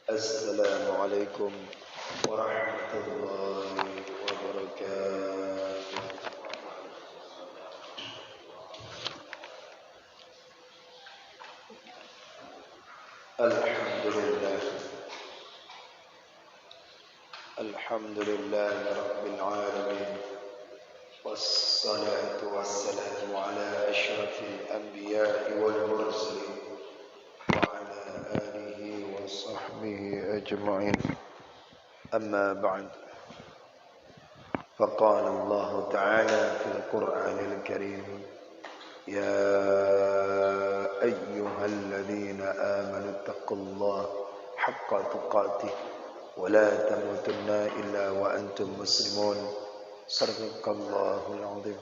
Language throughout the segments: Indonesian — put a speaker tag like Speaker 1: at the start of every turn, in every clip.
Speaker 1: Assalamualaikum warahmatullahi wabarakatuh. Alhamdulillah. Alhamdulillah rabbil alamin. Wassalatu wassalamu ala asyrafil anbiya'i wal mursalin wa ala alihi wa sahbihi ajma'in. Amma ba'd. فقال الله تعالى في القرآن الكريم يا أيها الذين آمنوا اتقوا الله حق تقاته ولا تموتن إلا وأنتم مسلمون صدق الله العظيم.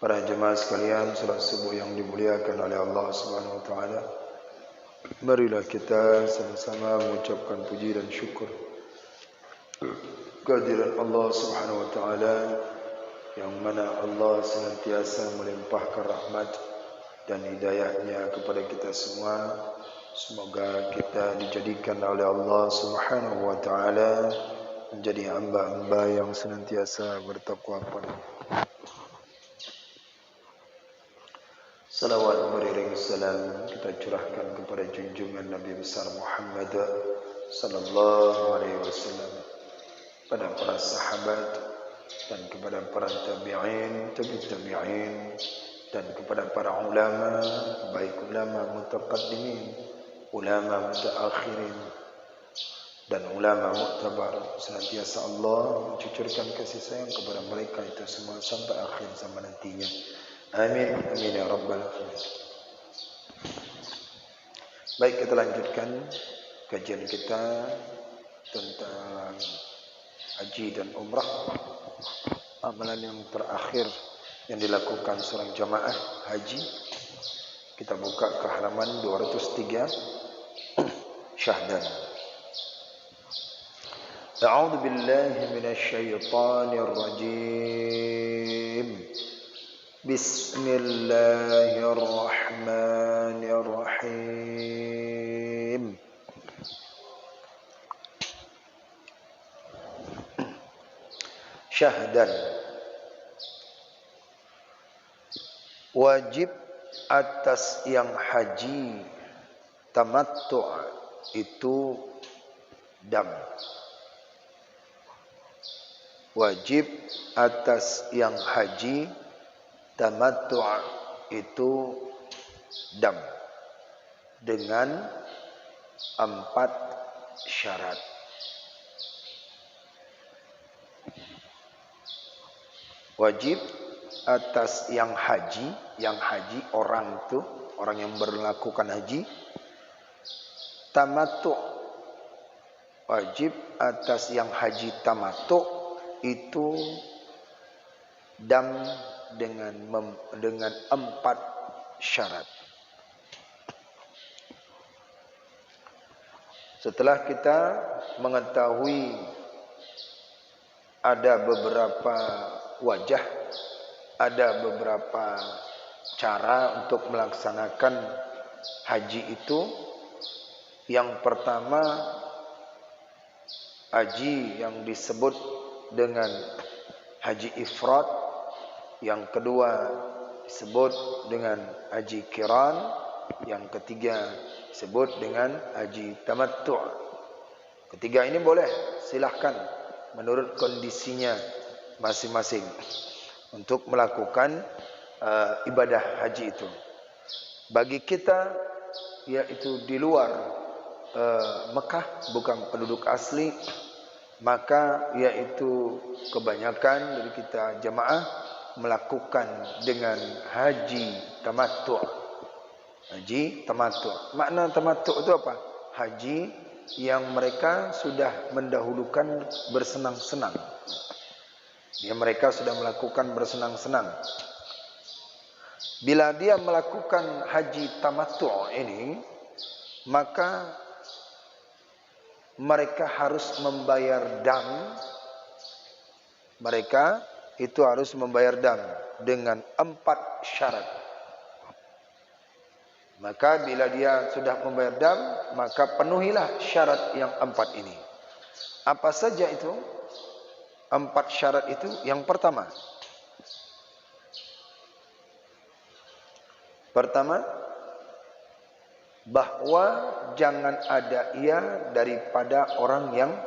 Speaker 1: Para jemaah sekalian, salat subuh yang dimuliakan oleh Allah Subhanahu wa taala. Marilah kita sama-sama mengucapkan puji dan syukur kehadiran Allah Subhanahu wa taala, yang mana Allah senantiasa melimpahkan rahmat dan hidayahnya kepada kita semua. Semoga kita dijadikan oleh Allah Subhanahu wa taala menjadi hamba-hamba yang senantiasa bertakwa kepada-Nya. Salawat beriring salam kita curahkan kepada junjungan Nabi besar Muhammad sallallahu alaihi wasallam, pada para sahabat dan kepada para tabi'in, tabi'in, dan kepada para ulama, baik ulama mutaqaddimin, ulama mutaakhirin, dan ulama muktabar. Senantiasa Allah mencucurkan kasih sayang kepada mereka itu semua sampai akhir zaman nantinya. Amin, amin ya rabbal alamin. Baik, kita lanjutkan kajian kita tentang haji dan umrah, amalan yang terakhir yang dilakukan seorang jamaah haji. Kita buka ke halaman 203, syahdan. A'udzu billahi minasy syaithanir rajim. Bismillahirrahmanirrahim. Syahdan, wajib atas yang haji tamattu' itu dam. Wajib atas yang haji tamattu' itu dam dengan 4 syarat. Wajib atas yang haji orang itu, orang yang melakukan haji tamattu'. Wajib atas yang haji tamattu' itu dam dengan 4 syarat. Setelah kita mengetahui ada beberapa wajah, ada beberapa cara untuk melaksanakan haji itu. Yang pertama, haji yang disebut dengan haji ifrad. Yang kedua disebut dengan haji qiran. Yang ketiga disebut dengan haji tamattu'. Ketiga ini boleh, silahkan menurut kondisinya masing-masing untuk melakukan ibadah haji itu. Bagi kita yaitu di luar Mekah, bukan penduduk asli, maka yaitu kebanyakan dari kita jamaah melakukan dengan haji tamattu'. Haji tamattu'. Makna tamattu' itu apa? Haji yang mereka sudah mendahulukan bersenang-senang. Ya, mereka sudah melakukan bersenang-senang. Bila dia melakukan haji tamattu' ini, maka mereka harus membayar dam. Mereka itu harus membayar dam dengan 4 syarat. Maka bila dia sudah membayar dam, maka penuhilah syarat yang 4 ini. Apa saja itu? 4 syarat itu. Yang pertama, bahwa jangan ada ia daripada orang yang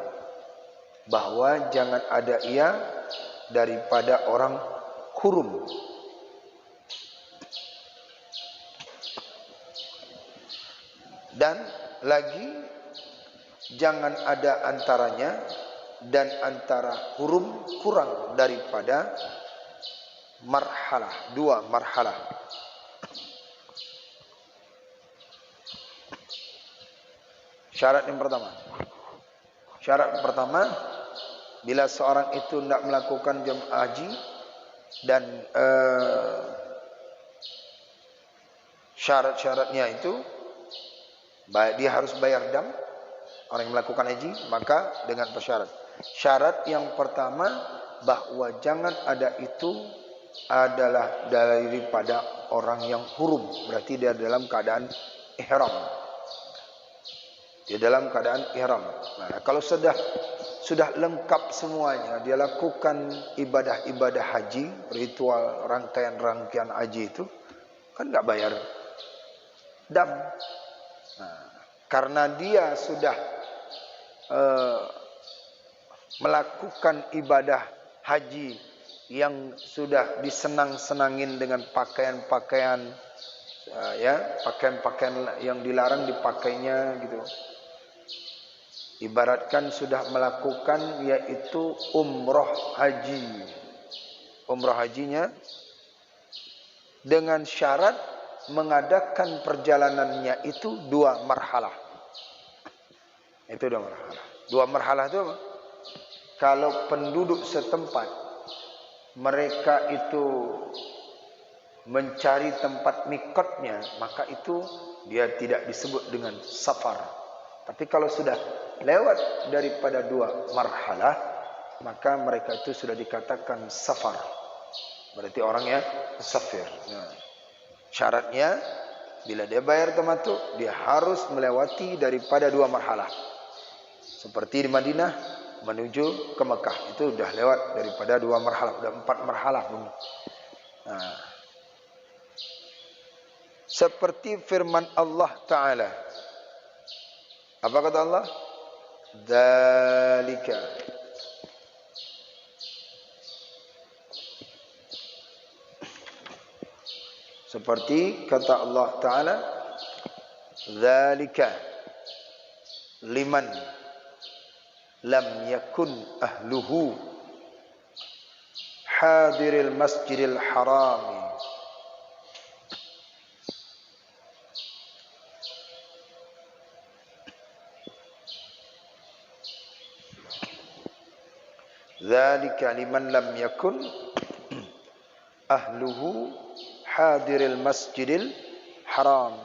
Speaker 1: hurum. Dan lagi jangan ada antaranya dan antara hurum kurang daripada marhalah, 2 marhalah. Syarat yang pertama, bila seorang itu tidak melakukan jemaah haji dan syarat-syaratnya itu, dia harus bayar dam. Orang yang melakukan haji maka dengan persyarat. Syarat yang pertama, bahwa jangan ada itu adalah daripada orang yang hurum. Berarti dia dalam keadaan ihram. Nah, kalau sudah lengkap semuanya, dia lakukan ibadah-ibadah haji, ritual rangkaian haji itu, kan enggak bayar dam. Nah, karena dia sudah melakukan ibadah haji yang sudah disenang-senangin dengan pakaian-pakaian pakaian-pakaian yang dilarang dipakainya gitu. Ibaratkan sudah melakukan yaitu umroh haji. Umroh hajinya dengan syarat mengadakan perjalanannya itu 2 marhalah. Itu 2 marhalah. 2 marhalah itu apa? Kalau penduduk setempat mereka itu mencari tempat mikotnya, maka itu dia tidak disebut dengan safar. Tapi kalau sudah lewat daripada 2 marhalah, maka mereka itu sudah dikatakan safar. Berarti orangnya safir. Nah, syaratnya bila dia bayar tamattu, dia harus melewati daripada 2 marhalah. Seperti di Madinah menuju ke Mekah, itu sudah lewat daripada 2 marhalah, sudah 4 marhalah pun. Nah, seperti firman Allah Ta'ala. Apa kata Allah? Dzalika. Seperti kata Allah Ta'ala, dzalika liman lam yakun ahluhu hadiril masjidil harami. Dzalika liman lam yakun ahluhu hadiril masjidil haram.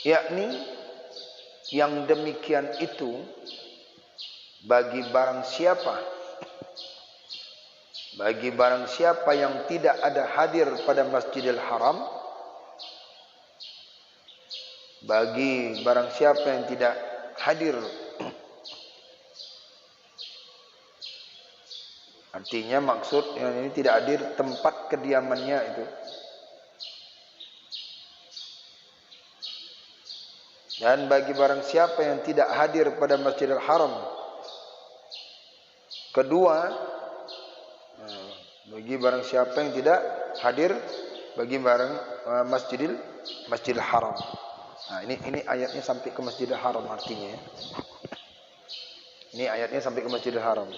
Speaker 1: Yakni yang demikian itu bagi barang siapa yang tidak ada hadir pada Masjidil Haram, bagi barang siapa yang tidak hadir, artinya maksud yang ini tidak hadir tempat kediamannya itu. Dan bagi barang siapa yang tidak hadir pada Masjidil Haram, kedua, bagi barang siapa yang tidak hadir bagi barang Masjidil Haram. Nah, ini ayatnya sampai ke Masjidil Haram artinya. Ini ayatnya sampai ke Masjidil Haram.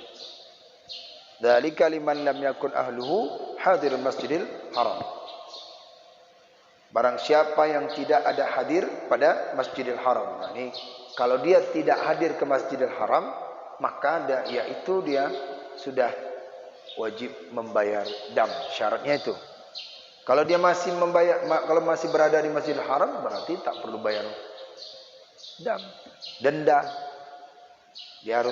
Speaker 1: Dzalika liman lam yakun ahluhu hadir Masjidil Haram. Barang siapa yang tidak ada hadir pada Masjidil Haram. Nah, ini kalau dia tidak hadir ke Masjidil Haram, maka dia sudah wajib membayar dam. Syaratnya itu. Kalau dia masih kalau masih berada di Masjidil Haram, berarti tak perlu bayar denda. Dia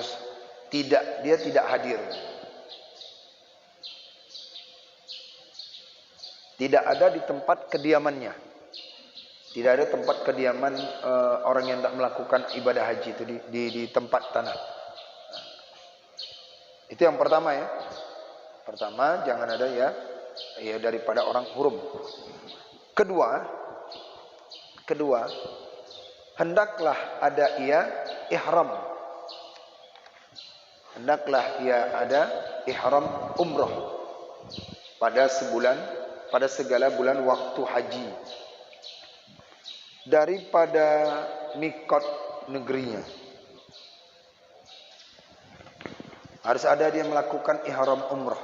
Speaker 1: tidak hadir. Tidak ada di tempat kediamannya. Tidak ada tempat kediaman orang yang tak melakukan ibadah haji itu di tempat tanah. Itu yang pertama ya. Pertama, jangan ada ya daripada orang hurum. Kedua, hendaklah ada ia ihram. Hendaklah ia ada ihram umrah pada segala bulan waktu haji daripada mikot negerinya. Harus ada dia melakukan ihram umrah,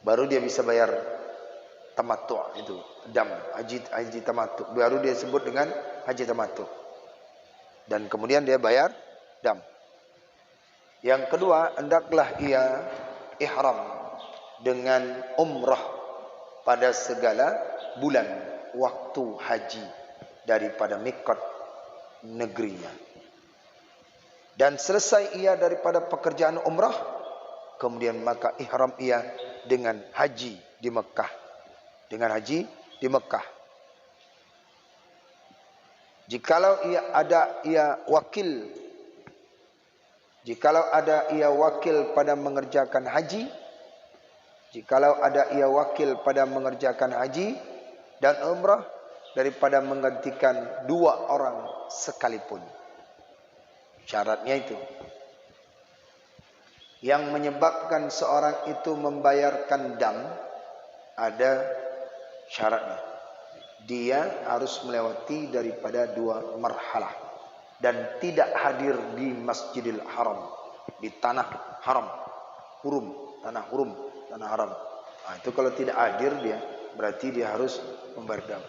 Speaker 1: baru dia bisa bayar tamattu itu dam, haji tamattu, baru dia sebut dengan haji tamattu, dan kemudian dia bayar dam. Yang kedua, hendaklah ia ihram dengan umrah pada segala bulan waktu haji daripada mikot negerinya. Dan selesai ia daripada pekerjaan umrah, kemudian maka ihram ia dengan haji di Mekah. Dengan haji di Mekah. Jikalau ada ia wakil pada mengerjakan haji, dan umrah daripada menggantikan 2 orang sekalipun. Syaratnya itu. Yang menyebabkan seorang itu membayarkan dam, ada syaratnya. Dia harus melewati daripada 2 marhalah dan tidak hadir di Masjidil Haram, di tanah haram, tanah haram. Nah, itu kalau tidak hadir dia, berarti dia harus membayar dam.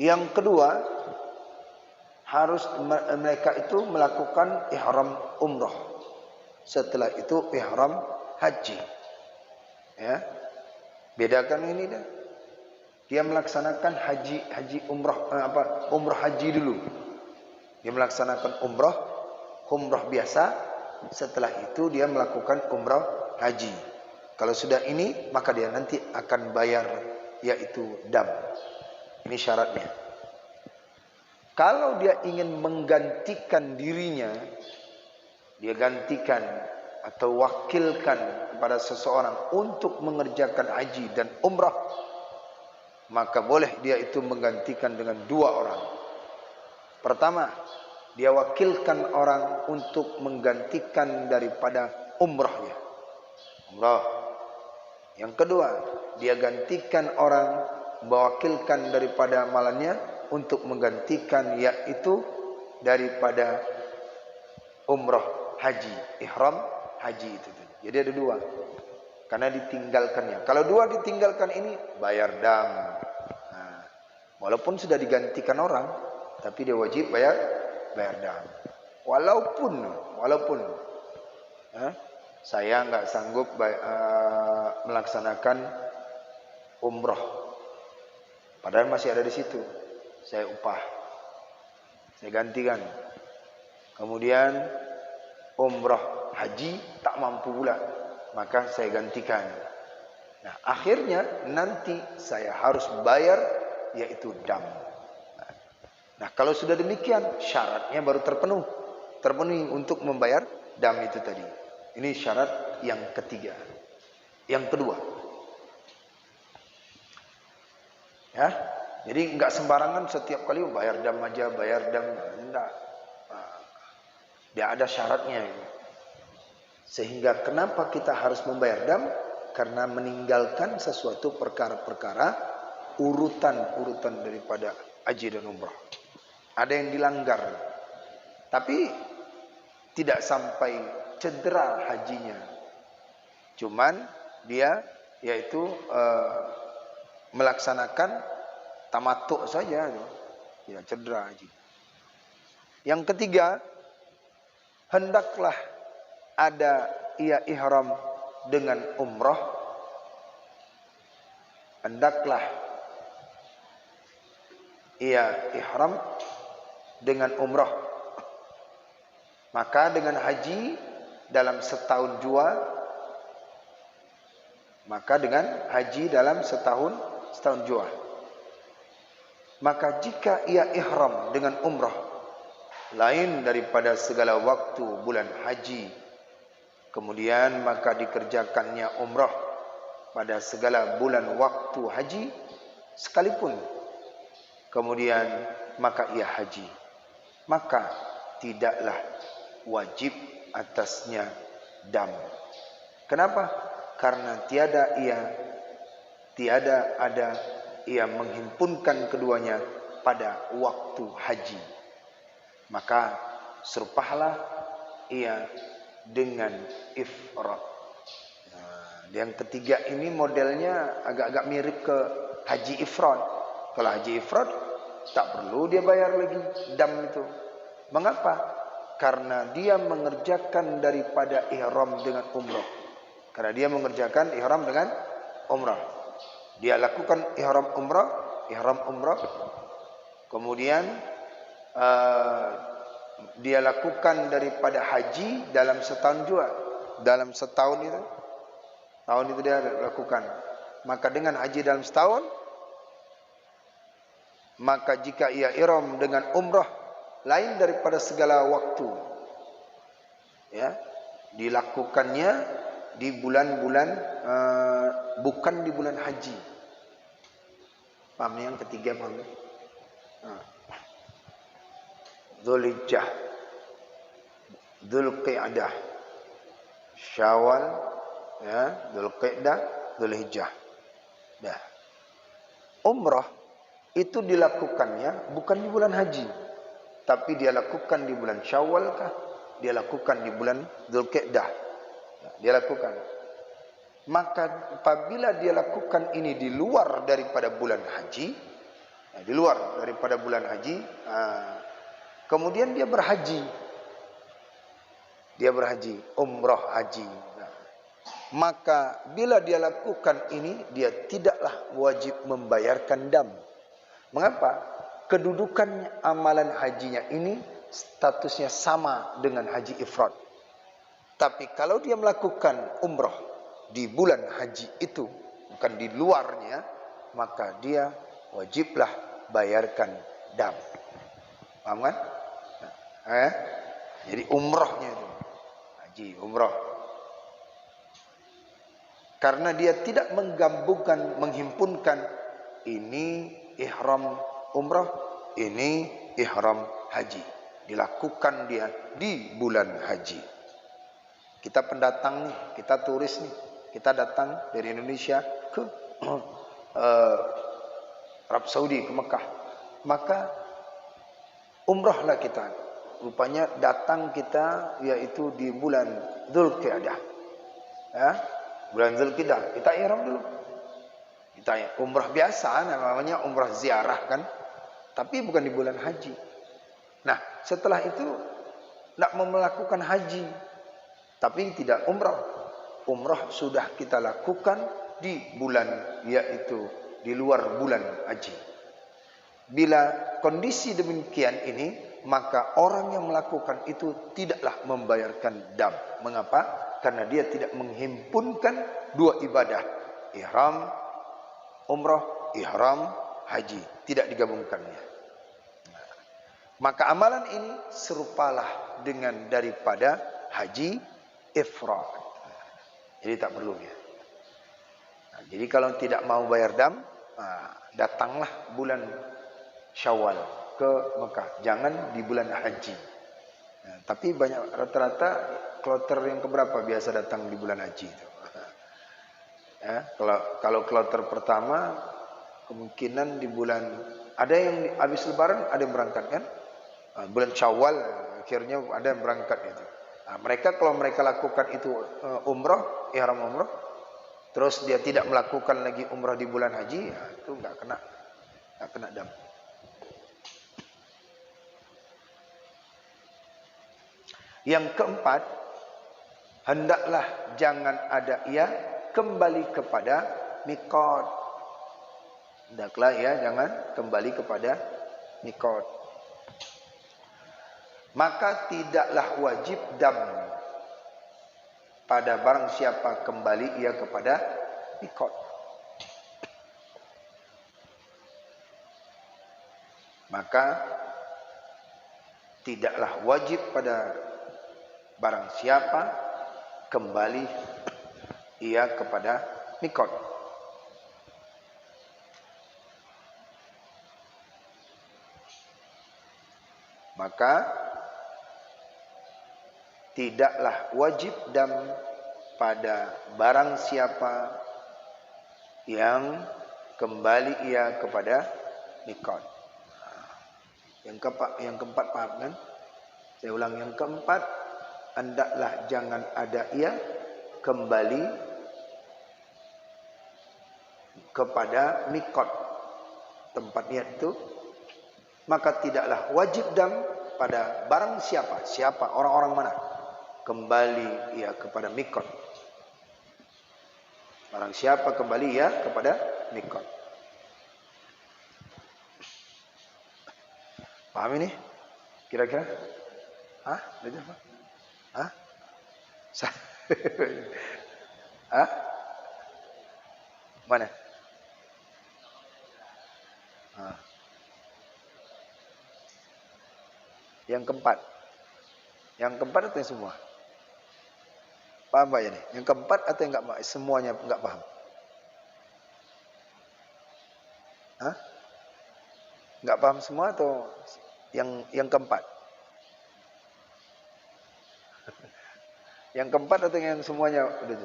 Speaker 1: Yang kedua, harus mereka itu melakukan ihram umrah. Setelah itu ihram haji. Ya. Bedakan ini dah. Dia melaksanakan umrah haji dulu. Dia melaksanakan umrah biasa. Setelah itu dia melakukan umrah haji. Kalau sudah ini, maka dia nanti akan bayar, yaitu dam. Ini syaratnya. Kalau dia ingin menggantikan dirinya, dia gantikan atau wakilkan kepada seseorang untuk mengerjakan haji dan umrah, maka boleh dia itu menggantikan dengan 2 orang. Pertama, dia wakilkan orang untuk menggantikan daripada umrahnya. Yang kedua, dia gantikan orang, mewakilkan daripada amalannya untuk menggantikan, yaitu daripada umrah haji, ihram haji itu. Jadi ada 2. Karena ditinggalkannya. Kalau 2 ditinggalkan ini, bayar dam. Nah, walaupun sudah digantikan orang, tapi dia wajib bayar dam. Walaupun saya nggak sanggup melaksanakan umrah, padahal masih ada di situ. Saya upah, saya gantikan. Kemudian umrah haji tak mampu pula, maka saya gantikan. Nah, akhirnya nanti saya harus bayar, yaitu dam. Nah, kalau sudah demikian, syaratnya baru terpenuhi untuk membayar dam itu tadi. Ini syarat yang ketiga. Yang kedua, ya. Jadi enggak sembarangan setiap kali bayar dam aja, enggak. Dia ada syaratnya. Sehingga kenapa kita harus membayar dam? Karena meninggalkan sesuatu perkara-perkara, urutan daripada haji dan umrah. Ada yang dilanggar, tapi tidak sampai cedera hajinya. Cuman dia yaitu melaksanakan tamattu saja, tidak cedera haji. Yang ketiga, hendaklah ada ia ihram dengan umrah hendaklah ia ihram dengan umrah. Maka dengan haji dalam setahun jua, maka dengan haji dalam setahun jua. Maka jika ia ihram dengan umrah lain daripada segala waktu bulan haji, kemudian maka dikerjakannya umrah pada segala bulan waktu haji sekalipun, kemudian maka ia haji, maka tidaklah wajib atasnya dam. Kenapa? Karena tiada ada ia menghimpunkan keduanya pada waktu haji. Maka serupalah ia dengan ifrad. Yang ketiga ini modelnya agak-agak mirip ke haji ifrad. Kalau haji ifrad tak perlu dia bayar lagi dam itu. Mengapa? Karena dia mengerjakan daripada ihram dengan umrah. Karena dia mengerjakan ihram dengan umrah. Dia lakukan ihram umrah. Kemudian dia lakukan daripada haji dalam setahun juga. Dalam setahun itu, tahun itu dia lakukan. Maka dengan haji dalam setahun, maka jika ia ihram dengan umrah lain daripada segala waktu, ya, dilakukannya di bulan-bulan bukan di bulan haji. Paham yang ketiga, paham? Dzulhijjah, Dzulqa'dah, Syawal, ya, Dzulqa'dah, Dzulhijjah. Dah. Umrah itu dilakukannya bukan di bulan haji, tapi dia lakukan di bulan Syawal kah? Dia lakukan di bulan Dzulqa'dah. Dia lakukan. Maka apabila dia lakukan ini di luar daripada bulan haji, di luar daripada bulan haji, kemudian dia berhaji. Dia berhaji, umrah haji. Maka bila dia lakukan ini, dia tidaklah wajib membayarkan dam. Mengapa? Kedudukan amalan hajinya ini statusnya sama dengan haji ifrad. Tapi kalau dia melakukan umrah di bulan haji itu, bukan di luarnya, maka dia wajiblah bayarkan dam. Paham kan? Jadi umrahnya itu haji, umrah. Karena dia tidak menggabungkan, menghimpunkan ini ihram umrah, ini ihram haji. Dilakukan dia di bulan haji. Kita pendatang nih, kita turis nih, kita datang dari Indonesia ke Arab Saudi, ke Mekah. Maka umrahlah kita. Rupanya datang kita yaitu di bulan Dzulqa'dah. Ya, bulan Dzulqa'dah kita ihram dulu. Kita umrah biasa, namanya umrah ziarah kan. Tapi bukan di bulan haji. Nah, setelah itu tidak melakukan haji, tapi tidak umrah. Umrah sudah kita lakukan di bulan, yaitu di luar bulan haji. Bila kondisi demikian ini, maka orang yang melakukan itu tidaklah membayarkan dam. Mengapa? Karena dia tidak menghimpunkan dua ibadah, ihram umrah, ihram haji, tidak digabungkannya. Maka amalan ini serupalah dengan daripada haji ifrad. Jadi tak perlu ya. Jadi kalau tidak mau bayar dam, datanglah bulan Syawal ke Mekah, jangan di bulan haji. Tapi banyak rata-rata kloter yang keberapa biasa datang di bulan haji itu. Kalau kloter pertama kemungkinan di bulan, ada yang habis lebaran, ada yang berangkat kan? Bulan Syawal akhirnya ada yang berangkat itu. Mereka kalau mereka lakukan itu umrah, ihram umrah, terus dia tidak melakukan lagi umrah di bulan haji, itu nggak kena dam. Yang keempat, hendaklah jangan ada ia kembali kepada miqat. hendaklah ia jangan kembali kepada mikot. Maka tidaklah wajib dam pada barang siapa kembali ia kepada mikot. Maka tidaklah wajib pada barang siapa kembali ia kepada mikot. Maka tidaklah wajib dam pada barang siapa yang kembali ia kepada mikot. Yang keempat paham kan? Saya ulang, yang keempat, hendaklah jangan ada ia kembali kepada mikot, tempat niat itu. Maka tidaklah wajib dam pada barang siapa, orang-orang mana kembali ia kepada mikot. Barang siapa kembali ia kepada mikot. Paham ini? Kira-kira? Hah? Belajar apa? Hah? Hah? Mana? Hah. Yang keempat. Yang keempat atau yang semua? Paham Pak ya nih? Yang keempat atau yang enggak, semuanya enggak paham? Hah? Enggak paham semua atau yang keempat? Yang keempat atau yang semuanya udah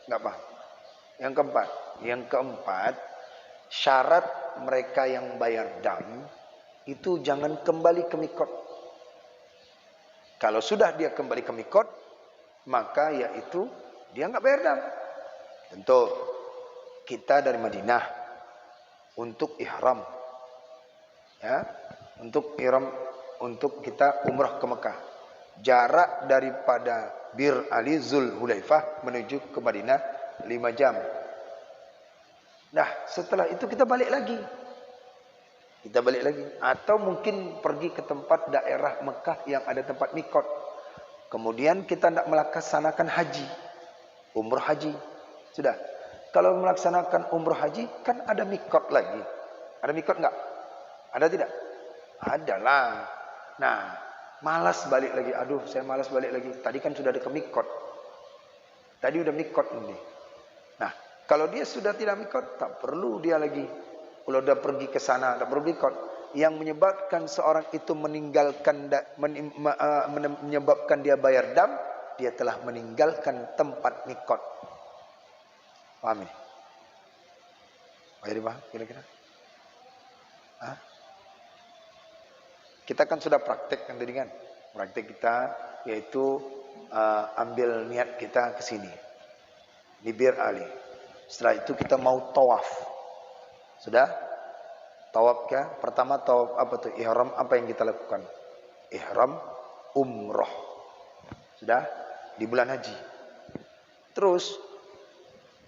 Speaker 1: enggak paham? Yang keempat. Yang keempat, syarat mereka yang bayar dam itu jangan kembali ke mikot. Kalau sudah dia kembali ke mikot, maka yaitu dia enggak bayar dam. Tentu kita dari Madinah untuk ihram, ya, untuk ihram, untuk kita umrah ke Mekah. Jarak daripada Bir Ali Zulhulaifah menuju ke Madinah 5 jam. Nah, setelah itu kita balik lagi. Kita balik lagi. Atau mungkin pergi ke tempat daerah Mekah yang ada tempat mikot. Kemudian kita tidak melaksanakan haji, umrah haji. Sudah. Kalau melaksanakan umrah haji, kan ada mikot lagi. Ada mikot enggak? Ada tidak? Adalah. Nah, malas balik lagi. Aduh, saya malas balik lagi. Tadi kan sudah ada ke mikot. Tadi udah mikot ini. Nah, kalau dia sudah tidak mikot, tak perlu dia lagi. Kalau udah pergi ke sana, tak perlu mikot. Yang menyebabkan seorang itu meninggalkan, menyebabkan dia bayar dam, dia telah meninggalkan tempat mikot. Paham ini? Bayar paham kira-kira? Hah? Kita kan sudah praktek kan tadi kan? Praktek kita yaitu ambil niat kita ke sini. Di Bir Ali. Setelah itu kita mau tawaf. Sudah? Tawaf ya? Pertama tawaf apa tuh? Ihram apa yang kita lakukan? Ihram umroh. Sudah? Di bulan haji. Terus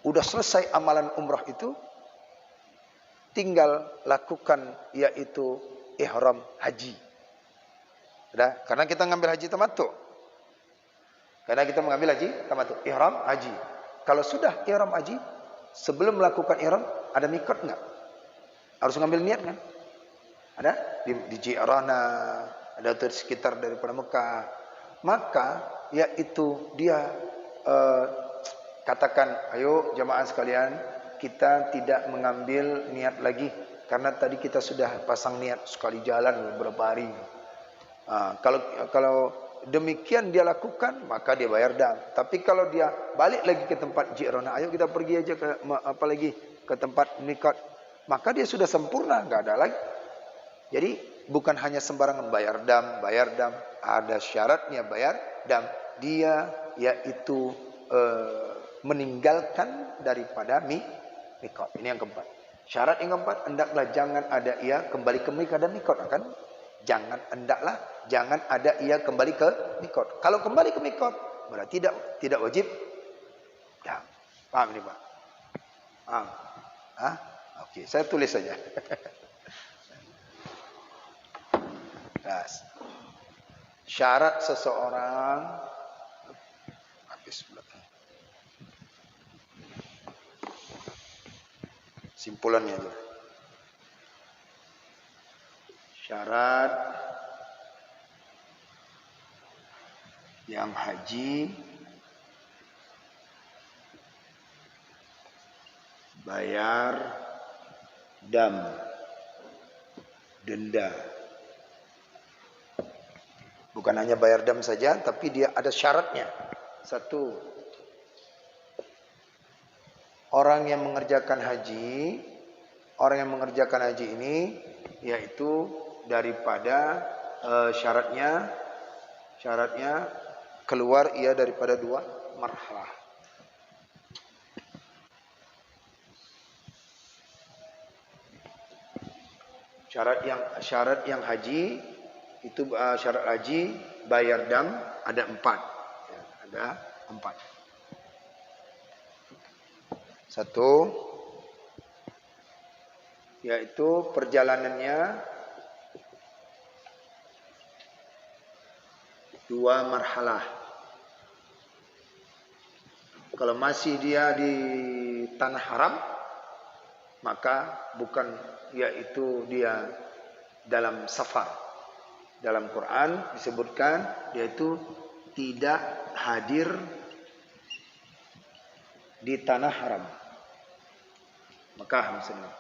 Speaker 1: udah selesai amalan umroh itu, tinggal lakukan yaitu ihram haji. Sudah? Karena kita ngambil haji tamattu. Karena kita mengambil haji tamattu, ihram haji. Kalau sudah ihram haji, sebelum melakukan ihram ada mikot enggak? Harus ngambil niat kan? Ada di Ji'rana, ada di sekitar daripada Mekah. Maka yaitu dia katakan, ayo jamaah sekalian, kita tidak mengambil niat lagi karena tadi kita sudah pasang niat sekali jalan beberapa hari. Kalau demikian dia lakukan, maka dia bayar dam. Tapi kalau dia balik lagi ke tempat Ji'rana, ayo kita pergi aja ke apalagi ke tempat mikot, maka dia sudah sempurna, enggak ada lagi. Jadi bukan hanya sembarangan bayar dam, ada syaratnya bayar dam. Dia yaitu meninggalkan daripada mikot. Ini yang keempat. Syarat yang keempat, hendaklah jangan ada ia kembali ke mikot dan mikot akan jangan ada ia kembali ke mikot. Kalau kembali ke mikot berarti tidak wajib dam. Paham ini Pak? Paham? Oke, saya tulis saja. Nah, syarat seseorang habis belakang. Simpulannya aja. Syarat yang haji bayar dam, denda. Bukan hanya bayar dam saja, tapi dia ada syaratnya. Satu, orang yang mengerjakan haji ini yaitu daripada syaratnya keluar ia daripada 2 marhalah. Syarat yang haji itu syarat haji bayar dam ada 4. Ya, ada 4. Satu, yaitu perjalanannya 2 marhalah. Kalau masih dia di tanah haram, maka bukan, yaitu dia dalam safar. Dalam Quran disebutkan yaitu tidak hadir di tanah haram. Mekah misalnya.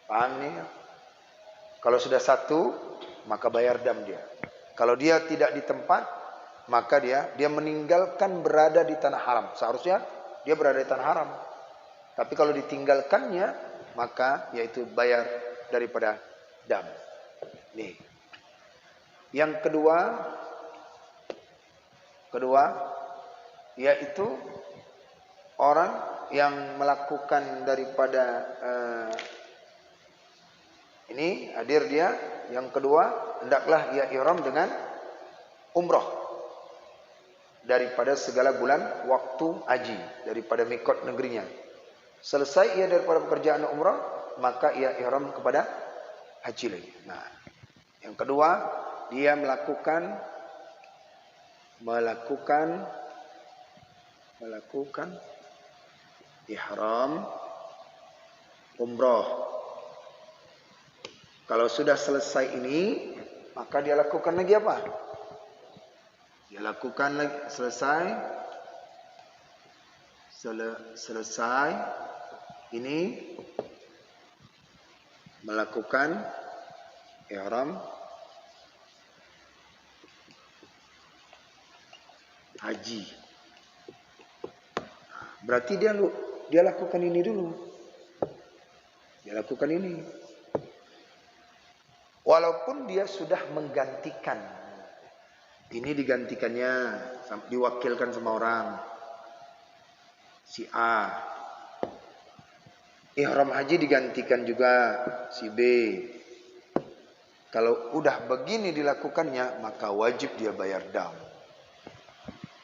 Speaker 1: Paham nih? Kalau sudah satu, maka bayar dam dia. Kalau dia tidak di tempat, maka dia meninggalkan berada di tanah haram. Seharusnya dia berada di tanah haram. Tapi kalau ditinggalkannya, maka yaitu bayar daripada dam. Nih. Yang kedua yaitu orang yang melakukan daripada ini hadir dia. Yang kedua, hendaklah ia ihram dengan umrah daripada segala bulan waktu haji, daripada mikot negerinya. Selesai ia daripada pekerjaan umrah, maka ia ihram kepada haji lagi. Nah, yang kedua, dia melakukan ihram umrah. Kalau sudah selesai ini, maka dia lakukan lagi apa? Dia lakukan lagi selesai ini melakukan ihram haji. Berarti dia lakukan ini dulu. Dia lakukan ini. Walaupun dia sudah menggantikan. Ini digantikannya, diwakilkan sama orang. Si A. Ihram haji digantikan juga si B. Kalau udah begini dilakukannya, maka wajib dia bayar dam.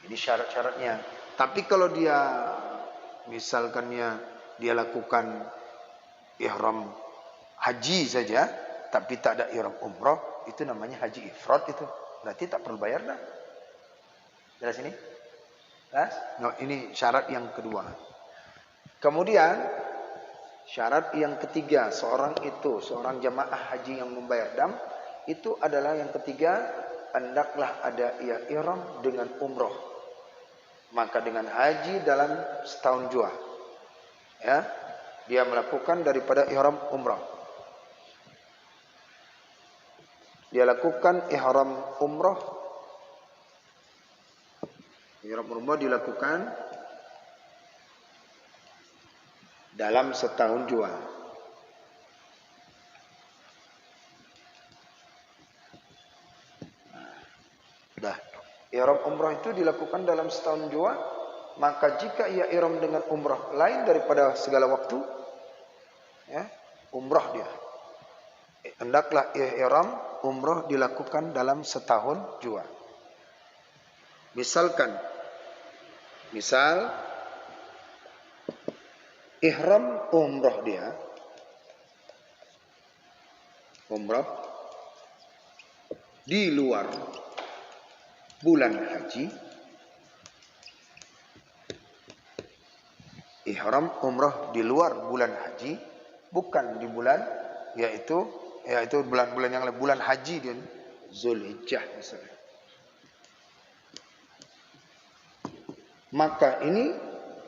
Speaker 1: Ini syarat-syaratnya. Tapi kalau dia misalkannya dia lakukan ihram haji saja, tapi tak ada ihram umrah, itu namanya haji ifrad itu. Berarti tak perlu bayar dah. Jelas ini? Jelas? No, ini syarat yang kedua. Kemudian syarat yang ketiga, seorang jamaah haji yang membayar dam, itu adalah yang ketiga, hendaklah ada ia ihram dengan umrah. Maka dengan haji dalam setahun jua. Ya, dia melakukan daripada ihram umrah. Dia lakukan ihram umrah. Ihram umrah dilakukan dalam setahun jua. Dah. Ihram umrah itu dilakukan dalam setahun jua. Maka jika ia ihram dengan umrah lain daripada segala waktu, ya, umrah dia. Hendaklah ihram umrah dilakukan dalam setahun jua. Misalkan
Speaker 2: Misal ihram umrah dia, umrah di luar bulan haji, ihram umrah di luar bulan haji, bukan di bulan yaitu bulan-bulan yang lain, bulan haji dia Zulhijjah misalnya. Maka ini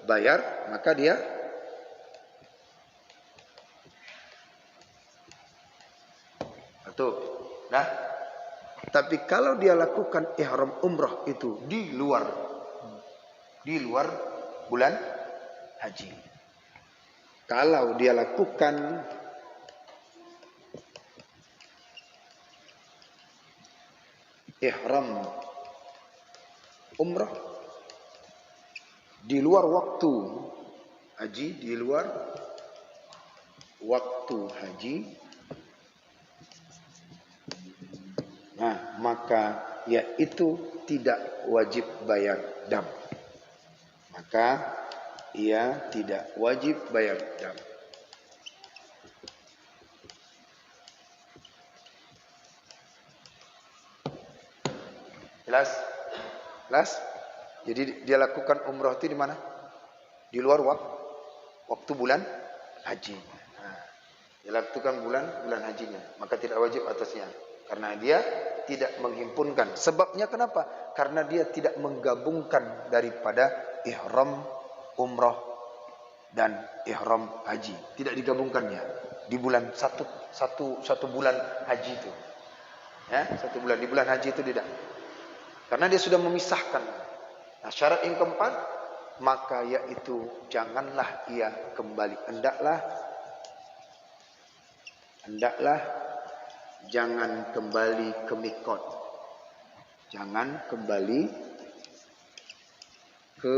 Speaker 2: bayar, maka dia atau nah, tapi kalau dia lakukan ihram umrah itu di luar bulan haji, kalau dia lakukan ihram umrah di luar waktu haji, di luar waktu haji, nah maka yaitu tidak wajib bayar dam. Maka ia tidak wajib bayar dam. Jelas? Jelas? Jadi dia lakukan umrah itu di mana? Di luar waktu bulan haji. Nah, dia lakukan bulan hajinya, maka tidak wajib atasnya. Karena dia tidak menghimpunkan. Sebabnya kenapa? Karena dia tidak menggabungkan daripada ihram umrah dan ihram haji. Tidak digabungkannya di bulan satu bulan haji itu. Ya, satu bulan di bulan haji itu tidak. Karena dia sudah memisahkan. Nah, syarat yang keempat, maka yaitu janganlah ia kembali. Hendaklah jangan kembali ke mikot. Jangan kembali ke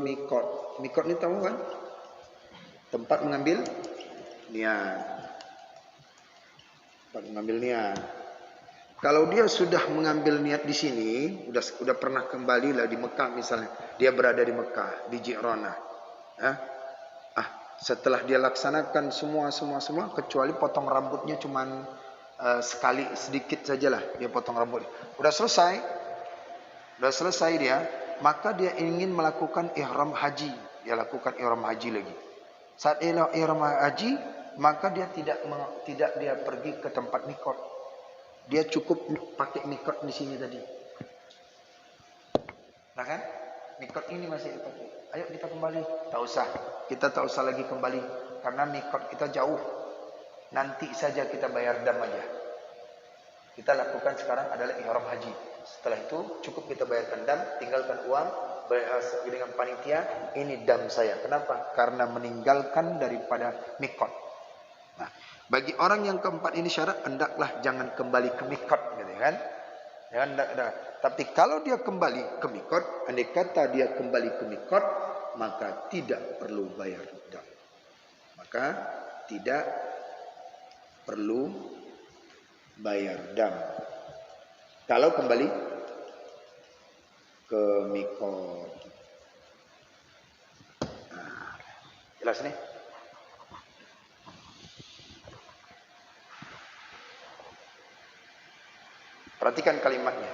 Speaker 2: mikot. Mikot ini tahu kan? Tempat mengambil niat. Tempat mengambil niat. Kalau dia sudah mengambil niat di sini, sudah pernah kembali lah di Mekah misalnya, dia berada di Mekah, di Ji'rana. Setelah dia laksanakan semua kecuali potong rambutnya cuman sekali sedikit sajalah dia potong rambut. Sudah selesai dia, maka dia ingin melakukan ihram haji. Dia lakukan ihram haji lagi. Saat ihram haji, maka dia tidak dia pergi ke tempat mikot. Dia cukup pakai mikot di sini tadi. Nah kan? Mikot ini masih dipakai. Ayo kita kembali. Tak usah. Kita tak usah lagi kembali. Karena mikot kita jauh. Nanti saja kita bayar dam aja. Kita lakukan sekarang adalah ihram haji. Setelah itu cukup kita bayarkan dam. Tinggalkan uang. Dengan panitia. Ini dam saya. Kenapa? Karena meninggalkan daripada mikot. Nah, bagi orang yang keempat ini syarat hendaklah jangan kembali ke mikot, gitu kan? Tapi kalau dia kembali ke mikot, andai kata dia kembali ke mikot, maka tidak perlu bayar dam. Maka tidak perlu bayar dam. Kalau kembali ke mikot. Nah, jelas nih? Perhatikan kalimatnya.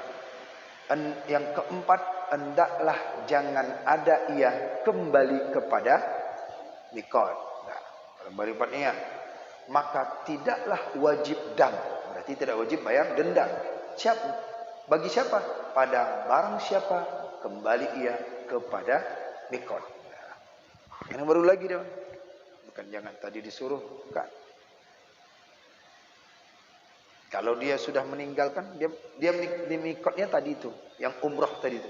Speaker 2: Yang keempat, hendaklah jangan ada ia kembali kepada mikot. Nah, kembali kepada niat. Maka tidaklah wajib dam. Berarti tidak wajib bayar denda. Bagi siapa? Pada barang siapa kembali ia kepada mikot. Nah, yang baru lagi dia. Bukan jangan tadi disuruh, bukan. Kalau dia sudah meninggalkan, dia di mikotnya tadi itu, yang umrah tadi itu.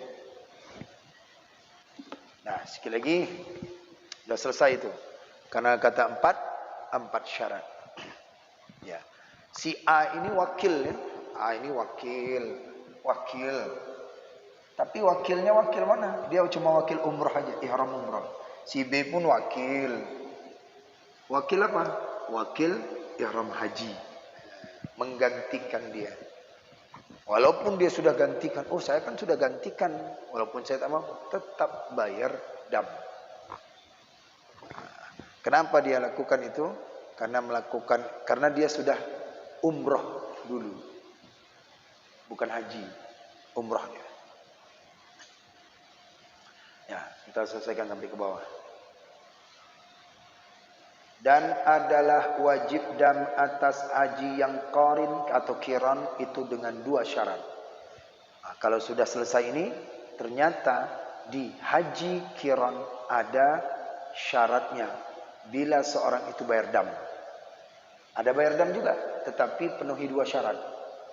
Speaker 2: Nah, sekali lagi, sudah selesai itu. Karena kata empat syarat. Ya, si A ini wakil, ya. A ini wakil. Tapi wakilnya wakil mana? Dia cuma wakil umrah aja, ihram umrah. Si B pun wakil. Wakil apa? Wakil ihram haji. Menggantikan dia. Walaupun dia sudah gantikan, oh saya kan sudah gantikan, walaupun saya tak mampu, tetap bayar dam. Kenapa dia lakukan itu? Karena dia sudah umroh dulu, bukan haji, umroh dia. Ya, kita selesaikan sampai ke bawah. Dan adalah wajib dam atas haji yang qarin atau kiran itu dengan 2 syarat. Nah, kalau sudah selesai ini, ternyata di haji kiran ada syaratnya. Bila seorang itu bayar dam. Ada bayar dam juga, tetapi penuhi 2 syarat.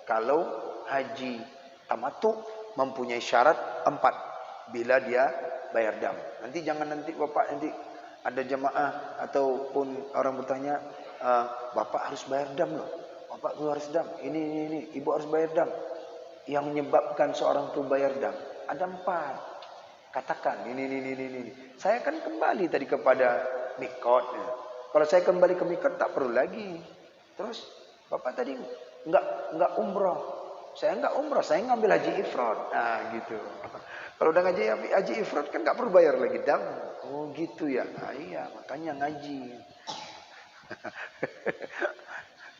Speaker 2: Kalau haji tamattu mempunyai syarat 4 bila dia bayar dam. Nanti jangan Bapak nanti ada jamaah ataupun orang bertanya, Bapak harus bayar dam loh. Bapak harus dam. Ini, Ibu harus bayar dam. Yang menyebabkan seorang itu bayar dam ada 4. Katakan ini. Saya kan kembali tadi kepada mikot. Kalau saya kembali ke mikot tak perlu lagi. Terus Bapak tadi enggak umroh. Saya enggak umroh, saya ngambil haji ifrad. Nah, gitu. Kalau udah haji ifrad kan enggak perlu bayar lagi dam. Oh, gitu ya. Nah, iya, makanya ngaji.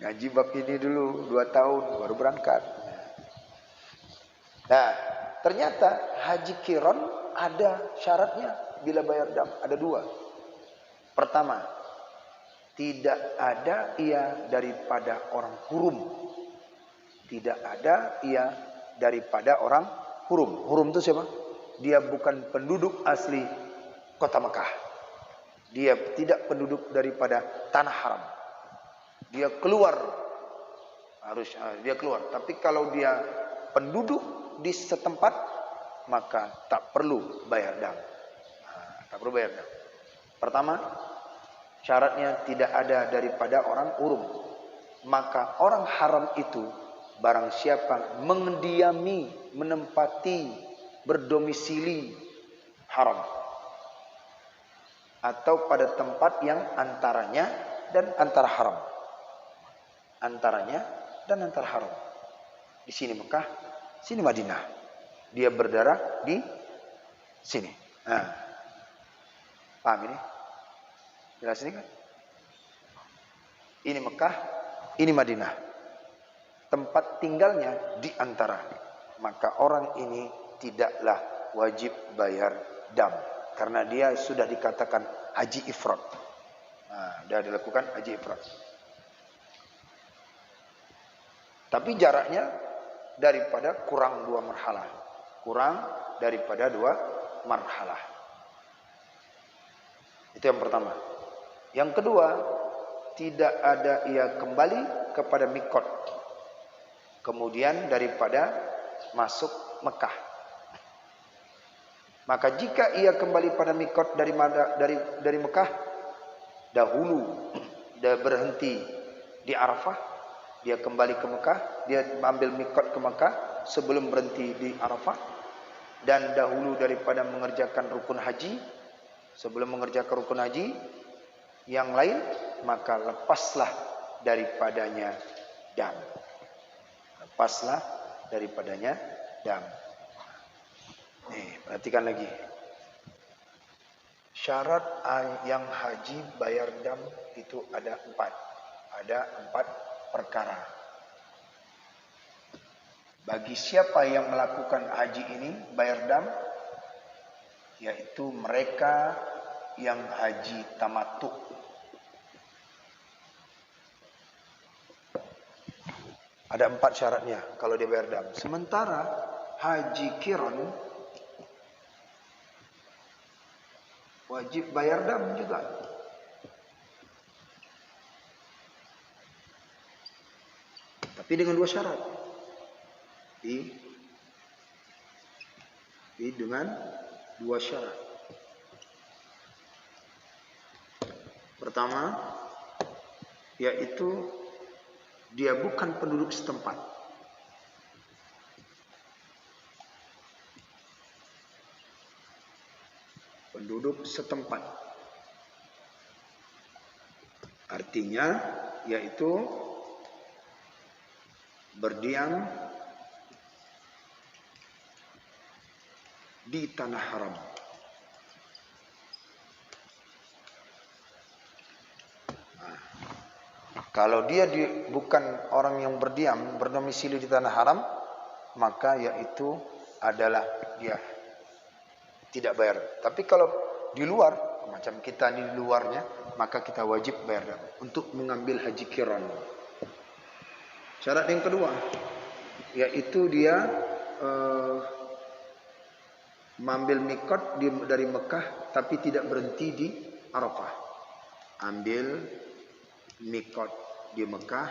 Speaker 2: Ngaji bab ini dulu 2 tahun baru berangkat. Nah, ternyata haji kiron ada syaratnya bila bayar dam, ada 2. Pertama, tidak ada ia daripada orang hurum. Tidak ada ia daripada orang hurum. Hurum itu siapa? Dia bukan penduduk asli kota Mekah. Dia tidak penduduk daripada tanah haram. Dia keluar. Dia keluar. Tapi kalau dia penduduk di setempat, maka tak perlu bayar dam. Tak perlu bayar dam. Pertama, syaratnya tidak ada daripada orang hurum. Maka orang haram itu barang siapa mendiami, menempati, berdomisili haram atau pada tempat yang antaranya dan antara haram. Antaranya dan antara haram. Di sini Mekah, sini Madinah. Dia berdarah di sini. Nah, paham ini? Jelas ini kan? Ini Mekah, ini Madinah. Tempat tinggalnya di antara. Maka orang ini tidaklah wajib bayar dam. Karena dia sudah dikatakan haji ifrad. Nah, dia dilakukan haji ifrad. Tapi jaraknya daripada kurang 2 marhalah. Kurang daripada 2 marhalah. Itu yang pertama. Yang kedua, tidak ada ia kembali kepada mikot. Kemudian daripada masuk Mekah. Maka jika ia kembali pada mikot dari Mekah, dahulu dia berhenti di Arafah, dia kembali ke Mekah, dia ambil mikot ke Mekah sebelum berhenti di Arafah, dan dahulu daripada mengerjakan rukun haji, sebelum mengerjakan rukun haji yang lain, maka lepaslah daripadanya dam. Lepaslah daripadanya dam. Nih, perhatikan lagi. Syarat yang haji bayar dam itu ada 4. Ada 4 perkara. Bagi siapa yang melakukan haji ini bayar dam, yaitu mereka yang haji tamattu. Ada 4 syaratnya kalau dia bayar dam. Sementara haji kiron wajib bayar dam juga. Tapi dengan 2 syarat. Dengan 2 syarat. Pertama, yaitu dia bukan penduduk setempat. Penduduk setempat. Artinya yaitu berdiam di tanah haram. Kalau dia bukan orang yang berdomisili di tanah haram, maka yaitu adalah dia tidak bayar. Tapi kalau di luar, macam kita di luarnya, maka kita wajib bayar dam untuk mengambil haji qiran. Syarat yang kedua, yaitu dia mengambil mikot dari Mekah, tapi tidak berhenti di Arafah. Ambil mikot di Mekah,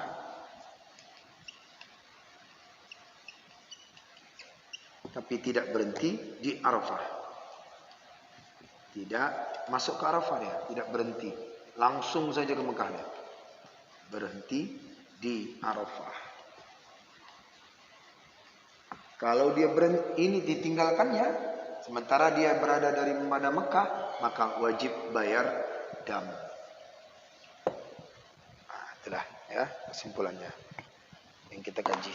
Speaker 2: tapi tidak berhenti di Arafah. Tidak masuk ke Arafah dia, tidak berhenti. Langsung saja ke Mekah dia. Berhenti di Arafah. Kalau dia berhenti, ini ditinggalkannya, sementara dia berada dari Mekah, maka wajib bayar dam. Nah, itulah ya kesimpulannya yang kita kaji.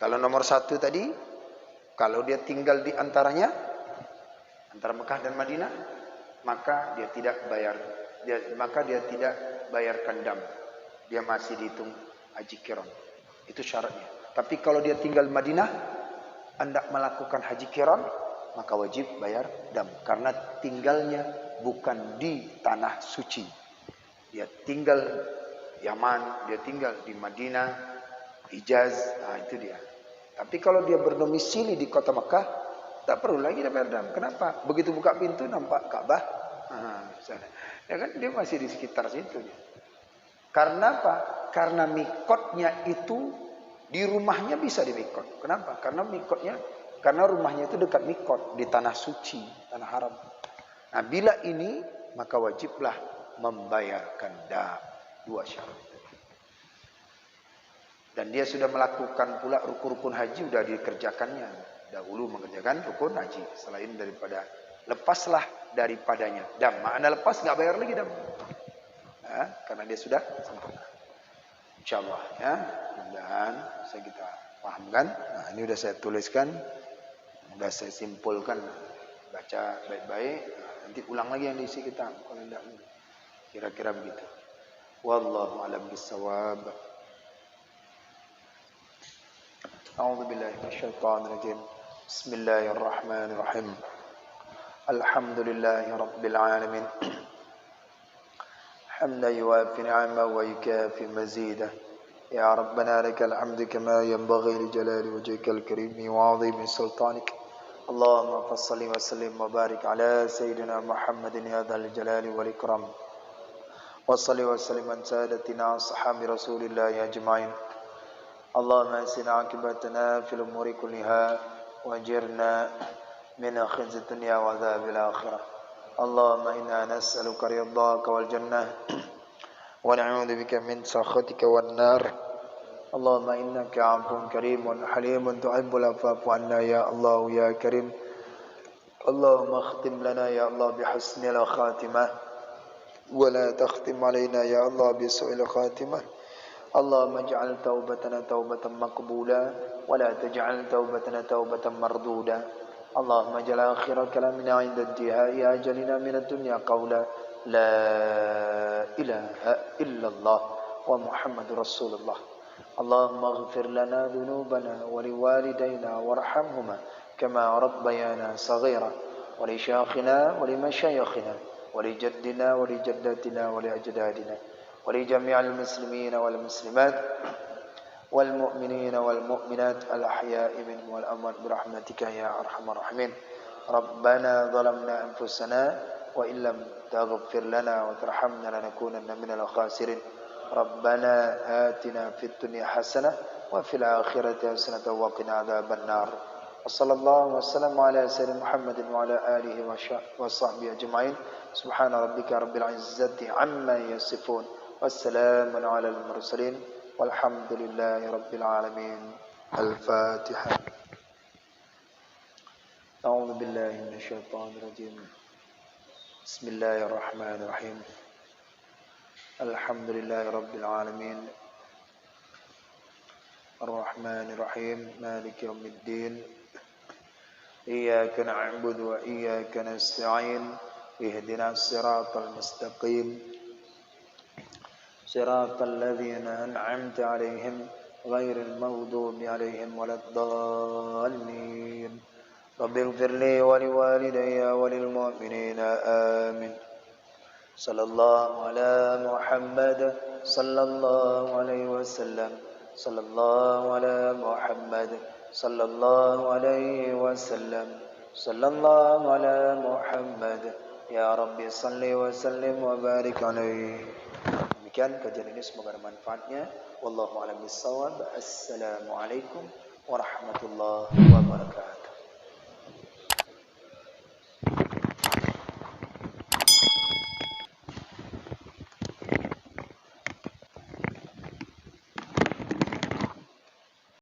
Speaker 2: Kalau nomor 1 tadi, kalau dia tinggal di antaranya, antara Mekah dan Madinah, maka dia tidak tidak bayarkan dam. Dia masih dihitung haji qiran. Itu syaratnya. Tapi kalau dia tinggal di Madinah, hendak melakukan haji qiran, maka wajib bayar dam. Karena tinggalnya bukan di tanah suci. Dia tinggal Yaman, dia tinggal di Madinah, Hijaz, nah itu dia. Tapi kalau dia berdomisili di kota Mekah, tak perlu lagi dia bayar dam. Kenapa? Begitu buka pintu nampak Ka'bah, ya kan dia masih di sekitar situ. Karena apa? Karena mikotnya itu di rumahnya bisa di mikot. Kenapa? Karena rumahnya itu dekat mikot di tanah suci, tanah haram. Nah, bila ini maka wajiblah membayarkan dam. 2 syarat. Dan dia sudah melakukan pula rukun-rukun haji, sudah dikerjakannya. Dahulu mengerjakan rukun haji. Selain daripada, lepaslah daripadanya dam. Makna lepas, nggak bayar lagi dam. Karena dia sudah sempurna. InsyaAllah ya. Mudah-mudahan bisa kita pahamkan. Nah, ini sudah saya tuliskan. Sudah saya simpulkan. Baca baik-baik. Nanti ulang lagi yang diisi kita. Kalau tidak, kira-kira begitu. Wallahu a'lam bishawab. أعوذ بالله من الشيطان الرجيم بسم الله الرحمن الرحيم الحمد لله رب العالمين حمدا يوافي نعمه ويكافي مزيده يا ربنا لك الحمد كما ينبغي لجلال وجهك الكريم وعظيم سلطانك اللهم صل وسلم وبارك على سيدنا محمد يا ذا الجلال والإكرام وصل وسلم عن سادتنا أصحاب رسول الله أجمعين اللهم أحسن عاقبتنا في الأمور كلها وأجرنا من خزي الدنيا وعذاب الآخرة اللهم إنا نسألك رضاك والجنة ونعوذ بك من سخطك والنار اللهم إنك عفو كريم حليم تحب العفو عنا يا الله يا كريم اللهم اختم لنا يا الله بحسن الخاتمة ولا تختم علينا يا الله بسوء الخاتمة اللهم اجعل توبتنا توبة مقبولة ولا تجعل توبتنا توبة مردودة اللهم اجعل آخر كلامنا عند انتهاء أجلنا من الدنيا قولا لا إله إلا الله ومحمد رسول الله اللهم اغفر لنا ذنوبنا ولوالدينا وارحمهما كما ربيانا صغيرا ولشيخنا ولمشايخنا ولجدنا ولجداتنا ولأجدادنا ولجميع المسلمين والمسلمات والمؤمنين والمؤمنات الأحياء منهم والأموات برحمتك يا أرحم الراحمين ربنا ظلمنا أنفسنا وإن لم تغفر لنا وترحمنا لنكونن من الخاسرين ربنا آتنا في الدنيا حسنة وفي الآخرة حسنة وقنا عذاب النار وصلى الله وسلم على سيدنا محمد وعلى آله وصحبه أجمعين سبحان ربك رب العزة عما يصفون والسلام على المرسلين والحمد لله رب العالمين الفاتحة أعوذ بالله من الشيطان الرجيم بسم الله الرحمن الرحيم الحمد لله رب العالمين
Speaker 1: الرحمن الرحيم مالك يوم الدين إياك نعبد وإياك نستعين اهدنا الصراط المستقيم صراط الذين أنعمت عليهم غير المغضوب عليهم ولا الضالين رب اغفر لي ولوالدي وللمؤمنين آمين صلى الله على محمد صلى الله عليه وسلم صلى الله على محمد صلى الله عليه وسلم صلى الله على محمد يا رب صل وسلم وبارك عليه. Demikian kajian ini, semoga ada manfaatnya. Wallahu a'lam bishawab. Assalamualaikum warahmatullahi wabarakatuh.